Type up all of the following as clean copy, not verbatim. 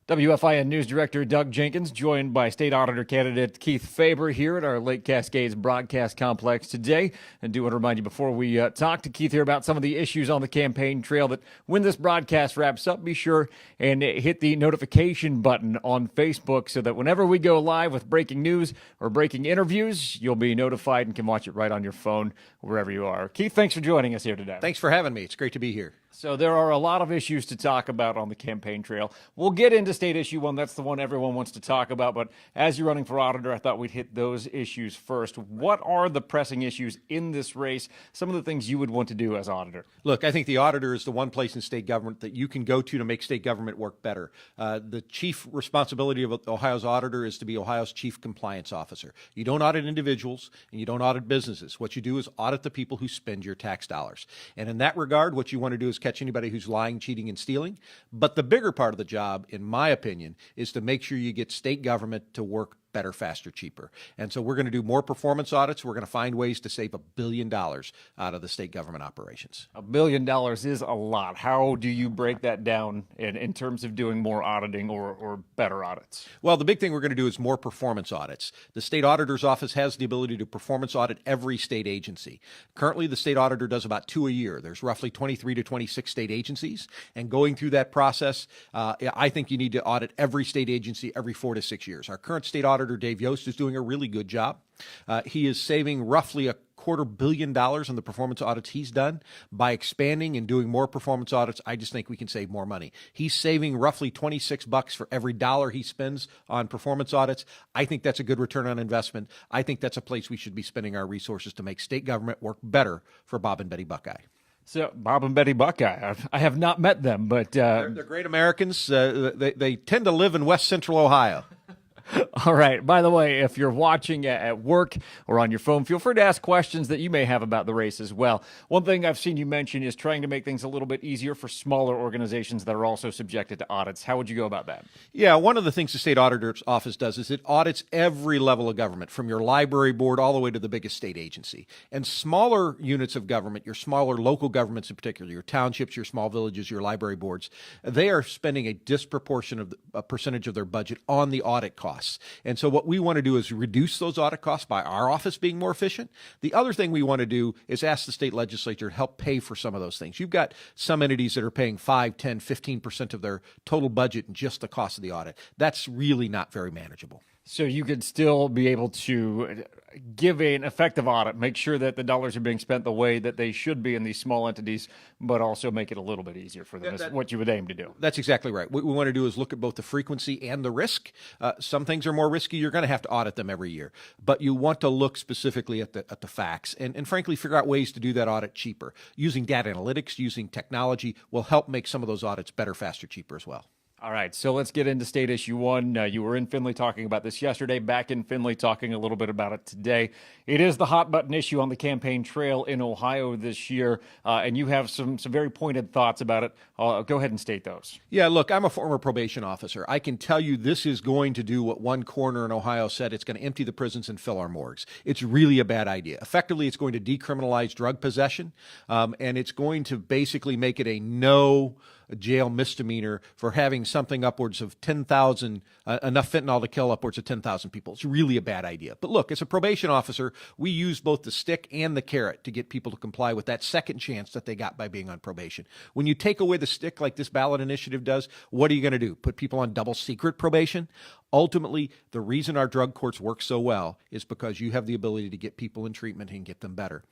WFIN News Director Doug Jenkins, joined by State Auditor candidate Keith Faber here at our Lake Cascades broadcast complex today. And do want to remind you before we talk to Keith here about some of the issues on the campaign trail that when this broadcast wraps up, be sure and hit the notification button on Facebook so that whenever we go live with breaking news or breaking interviews, you'll be notified and can watch it right on your phone wherever you are. Keith, thanks for joining us here today. Thanks for having me. It's great to be here. So there are a lot of issues to talk about on the campaign trail. We'll get into state issue one. That's the one everyone wants to talk about. But as you're running for auditor, I thought we'd hit those issues first. What are the pressing issues in this race? Some of the things you would want to do as auditor. Look, I think the auditor is the one place in state government that you can go to make state government work better. The chief responsibility of Ohio's auditor is to be Ohio's chief compliance officer. You don't audit individuals and you don't audit businesses. What you do is audit the people who spend your tax dollars. And in that regard, what you want to do is catch anybody who's lying, cheating, and stealing. But the bigger part of the job, in my opinion, is to make sure you get state government to work better, faster, cheaper. And so we're going to do more performance audits. We're going to find ways to save $1 billion out of the state government operations. $1 billion is a lot. How do you break that down in terms of doing more auditing or better audits? Well, the big thing we're going to do is more performance audits. The state auditor's office has the ability to performance audit every state agency. Currently, the state auditor does about 2 a year. There's roughly 23 to 26 state agencies. And going through that process, I think you need to audit every state agency every 4 to 6 years. Our current state auditor, Dave Yost, is doing a really good job. He is saving roughly $250 million on the performance audits he's done. By expanding and doing more performance audits, I just think we can save more money. He's saving roughly $26 for every dollar he spends on performance audits. I think that's a good return on investment. I think that's a place we should be spending our resources to make state government work better for Bob and Betty Buckeye. So, Bob and Betty Buckeye, I have not met them, but... They're great Americans. They tend to live in West Central Ohio. All right. By the way, if you're watching at work or on your phone, feel free to ask questions that you may have about the race as well. One thing I've seen you mention is trying to make things a little bit easier for smaller organizations that are also subjected to audits. How would you go about that? Yeah, one of the things the state auditor's office does is it audits every level of government, from your library board all the way to the biggest state agency. And smaller units of government, your smaller local governments in particular, your townships, your small villages, your library boards, they are spending a disproportionate percentage of their budget on the audit costs. And so what we want to do is reduce those audit costs by our office being more efficient. The other thing we want to do is ask the state legislature to help pay for some of those things. You've got some entities that are paying 5, 10, 15% of their total budget in just the cost of the audit. That's really not very manageable. So you could still be able to give an effective audit, make sure that the dollars are being spent the way that they should be in these small entities, but also make it a little bit easier for them, is what you would aim to do. That's exactly right. What we want to do is look at both the frequency and the risk. Some things are more risky. You're going to have to audit them every year. But you want to look specifically at the facts and frankly, figure out ways to do that audit cheaper. Using data analytics, using technology will help make some of those audits better, faster, cheaper as well. All right, so let's get into state issue one. You were in Findlay talking about this yesterday, back in Findlay talking a little bit about it today. It is the hot button issue on the campaign trail in Ohio this year, and you have some very pointed thoughts about it. Go ahead and state those. Yeah, look, I'm a former probation officer. I can tell you this is going to do what one coroner in Ohio said. It's going to empty the prisons and fill our morgues. It's really a bad idea. Effectively, it's going to decriminalize drug possession, and it's going to basically make it a no jail misdemeanor for having something upwards of 10,000, enough fentanyl to kill upwards of 10,000 people. It's really a bad idea. But look, as a probation officer, we use both the stick and the carrot to get people to comply with that second chance that they got by being on probation. When you take away the stick like this ballot initiative does, what are you going to do? Put people on double secret probation? Ultimately, the reason our drug courts work so well is because you have the ability to get people in treatment and get them better.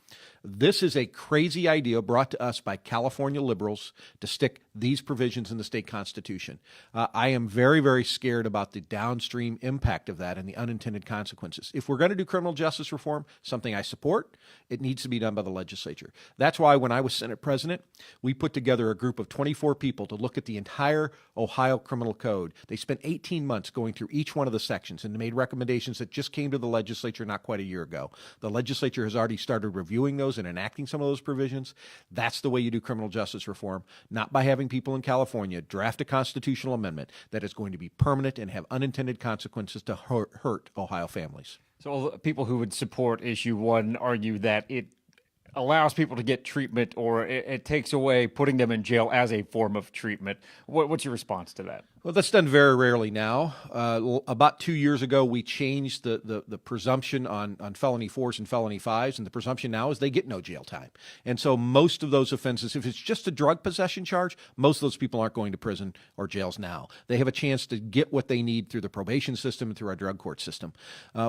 This is a crazy idea brought to us by California liberals to stick these provisions in the state constitution. I am very, very scared about the downstream impact of that and the unintended consequences. If we're going to do criminal justice reform, something I support, it needs to be done by the legislature. That's why when I was Senate president, we put together a group of 24 people to look at the entire Ohio criminal code. They spent 18 months going through each one of the sections and made recommendations that just came to the legislature not quite a year ago. The legislature has already started reviewing those and enacting some of those provisions. That's the way you do criminal justice reform, not by having people in California draft a constitutional amendment that is going to be permanent and have unintended consequences to hurt Ohio families. So people who would support issue one argue that it allows people to get treatment, or it takes away putting them in jail as a form of treatment. What's your response to that? Well, that's done very rarely now. About 2 years ago, we changed the presumption on felony 4s and felony 5s, and the presumption now is they get no jail time. And so most of those offenses, if it's just a drug possession charge, most of those people aren't going to prison or jails now. They have a chance to get what they need through the probation system and through our drug court system.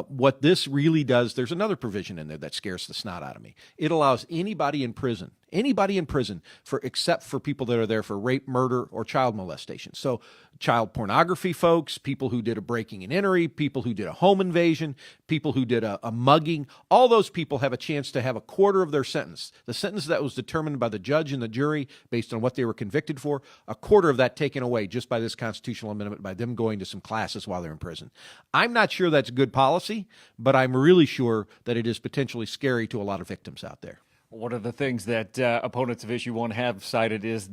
What this really does, there's another provision in there that scares the snot out of me. It allows anybody in prison, except for people that are there for rape, murder, or child molestation. So child pornography folks, people who did a breaking and entry, people who did a home invasion, people who did a mugging, all those people have a chance to have a quarter of their sentence. The sentence that was determined by the judge and the jury based on what they were convicted for, a quarter of that taken away just by this constitutional amendment, by them going to some classes while they're in prison. I'm not sure that's good policy, but I'm really sure that it is potentially scary to a lot of victims out there. One of the things that opponents of issue 1 have cited is is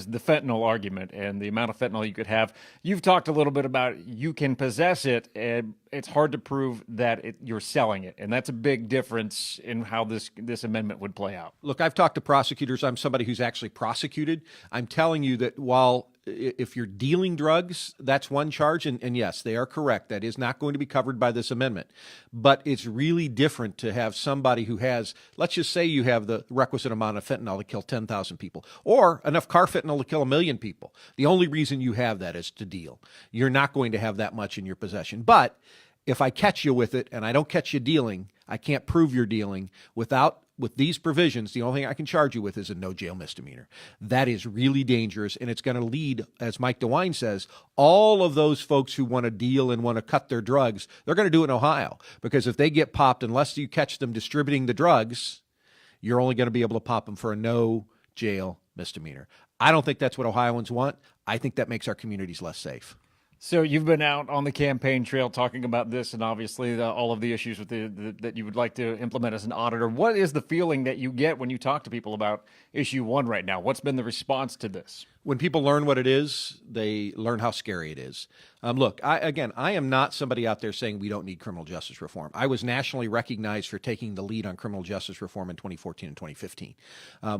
the fentanyl argument and the amount of fentanyl you could have. You've talked a little bit about you can possess it, and it's hard to prove that you're selling it, and that's a big difference in how this amendment would play out. Look, I've talked to prosecutors. I'm somebody who's actually prosecuted. I'm telling you that while if you're dealing drugs, that's one charge, and yes, they are correct. That is not going to be covered by this amendment. But it's really different to have somebody who has, let's just say you have the requisite amount of fentanyl to kill 10,000 people, or enough carfentanil to kill 1 million people. The only reason you have that is to deal. You're not going to have that much in your possession. But if I catch you with it and I don't catch you dealing, I can't prove you're dealing with these provisions. The only thing I can charge you with is a no jail misdemeanor. That is really dangerous, and it's going to lead, as Mike DeWine says, all of those folks who want to deal and want to cut their drugs, they're going to do it in Ohio, because if they get popped, unless you catch them distributing the drugs, you're only going to be able to pop them for a no jail misdemeanor. I don't think that's what Ohioans want. I think that makes our communities less safe. So you've been out on the campaign trail talking about this, and obviously all of the issues with that you would like to implement as an auditor. What is the feeling that you get when you talk to people about issue 1 right now? What's been the response to this? When people learn what it is, they learn how scary it is. Look, I am not somebody out there saying we don't need criminal justice reform. I was nationally recognized for taking the lead on criminal justice reform in 2014 and 2015.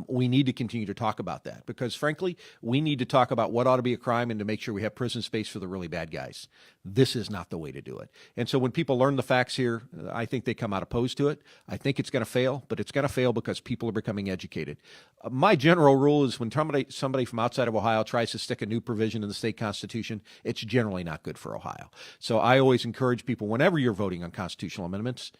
We need to continue to talk about that because, frankly, we need to talk about what ought to be a crime and to make sure we have prison space for the really bad guys. This is not the way to do it. And so when people learn the facts here, I think they come out opposed to it. I think it's going to fail, but it's going to fail because people are becoming educated. My general rule is when somebody from outside of Ohio tries to stick a new provision in the state constitution, it's generally not good for Ohio. So I always encourage people, whenever you're voting on constitutional amendments,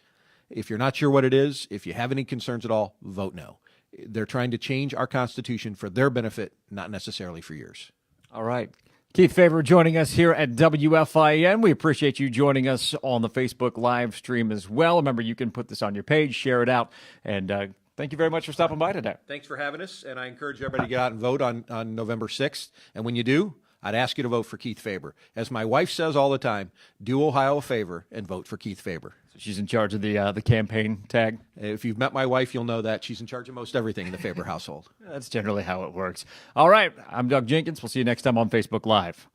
if you're not sure what it is, if you have any concerns at all, vote no. They're trying to change our Constitution for their benefit, not necessarily for yours. All right. Keith Faber joining us here at WFIN. We appreciate you joining us on the Facebook live stream as well. Remember, you can put this on your page, share it out, and thank you very much for stopping by today. Thanks for having us, and I encourage everybody to get out and vote on November 6th. And when you do, I'd ask you to vote for Keith Faber. As my wife says all the time, do Ohio a favor and vote for Keith Faber. So she's in charge of the campaign tag? If you've met my wife, you'll know that. She's in charge of most everything in the Faber household. That's generally how it works. All right, I'm Doug Jenkins. We'll see you next time on Facebook Live.